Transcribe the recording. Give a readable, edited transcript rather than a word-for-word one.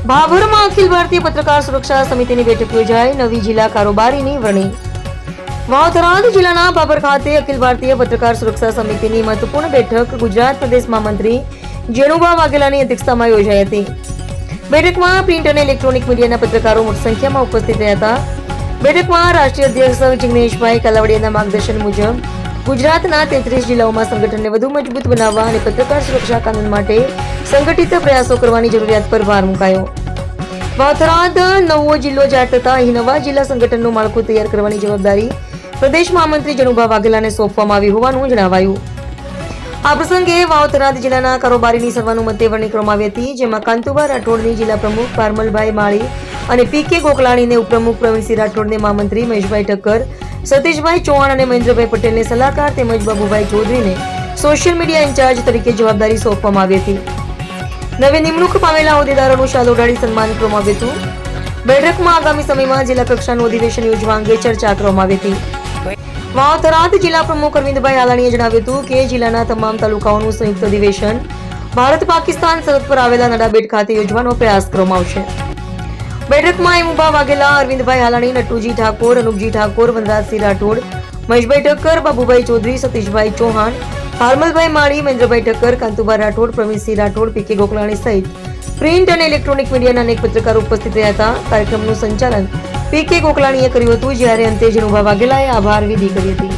ભાભરમાં અખિલ ભારતીય પત્રકાર સુરક્ષા સમિતિની બેઠક યોજાઈ. નવી જિલ્લા કારોબારીની વરણી. વાવ-થરાદ જિલ્લાના ભાભર ખાતે અખિલ ભારતીય પત્રકાર સુરક્ષા સમિતિની મહત્વપૂર્ણ બેઠક ગુજરાત પ્રદેશ મહામંત્રી જેનુભા વાઘેલાની અધ્યક્ષતામાં યોજાઈ હતી. બેઠકમાં પ્રિન્ટ અને ઇલેક્ટ્રોનિક મીડિયાના પત્રકારો મોટી સંખ્યામાં ઉપસ્થિત રહ્યા હતા. બેઠકમાં રાષ્ટ્રીય અધ્યક્ષ જિગ્નેશભાઈ કાલાવડિયાના માર્ગદર્શન મુજબ ગુજરાતના 33 જિલ્લાઓમાં સંગઠનને વધુ મજબૂત બનાવવા અને પત્રકાર સુરક્ષા કાનૂન માટે સંગઠિત પ્રયાસો કરવાની જરૂરિયાત પર ભાર મુકાયો. વાવ-થરાદ નવો જિલ્લો જાહેર થતા અહીં નવા જિલ્લા સંગઠનનું માળખું તૈયાર કરવાની જવાબદારી પ્રદેશ મહામંત્રી જેનુભા વાઘેલાને સોંપવામાં આવી હોવાનું જણાવાયું. આ પ્રસંગે વાવ-થરાદ જિલ્લાના કારોબારીની સર્વાનુમતે વરણી કરવામાં આવી હતી, જેમાં કાંતુભા રાઠોડની જિલ્લા પ્રમુખ પારમલભાઈ માળી અને પીકે ગોકલાણીને ઉપપ્રમુખ પ્રવીણસિંહ રાઠોડને મહામંત્રી મહેશભાઈ ઠક્કર, સતીશભાઈ ચૌહાણ અને મહેન્દ્રભાઈ પટેલને સલાહકાર તેમજ બાબુભાઈ ચૌધરીને સોશિયલ મીડિયા ઇન્ચાર્જ તરીકે જવાબદારી સોંપવામાં આવી હતી. નવી નિમણૂક પામેલા હોદ્દેદારોનું શાલ ઓઢાડી સન્માન કરવામાં આવ્યું હતું. બેઠકમાં આગામી સમયમાં જિલ્લા કક્ષાનું અધિવેશન યોજવા અંગે ચર્ચા કરવામાં આવી હતી. વાવ-થરાદ જિલ્લા પ્રમુખ અરવિંદભાઈ હાલાણીએ જણાવ્યું હતું કે જિલ્લાના તમામ તાલુકાઓનું સંયુક્ત અધિવેશન ભારત પાકિસ્તાન સરહદ પર આવેલા નડાબેટ ખાતે યોજવાનો પ્રયાસ કરવામાં આવશે. બેઠકમાં જેનુભા વાઘેલા, અરવિંદભાઈ હાલાણી, નટુજી ઠાકોર, અનુપજી ઠાકોર, વનરાજસિંહ રાઠોડ, મહેશભાઈ ઠક્કર, બાબુભાઈ ચૌધરી, સતીશભાઈ ચૌહાણ, પારમલભાઈ માળી, મહેન્દ્રભાઈ ઠક્કર, કાંતુભા રાઠોડ, પ્રવીણસિંહ રાઠોડ, પીકે ગોકલાણી સહિત પ્રિન્ટ અને ઇલેક્ટ્રોનિક મીડિયાના અનેક પત્રકારો ઉપસ્થિત રહ્યા હતા. કાર્યક્રમનું સંચાલન પીકે ગોકલાણીએ કર્યું હતું, જ્યારે અંતે જેનુભા વાઘેલાએ આભાર વિધિ કરી હતી.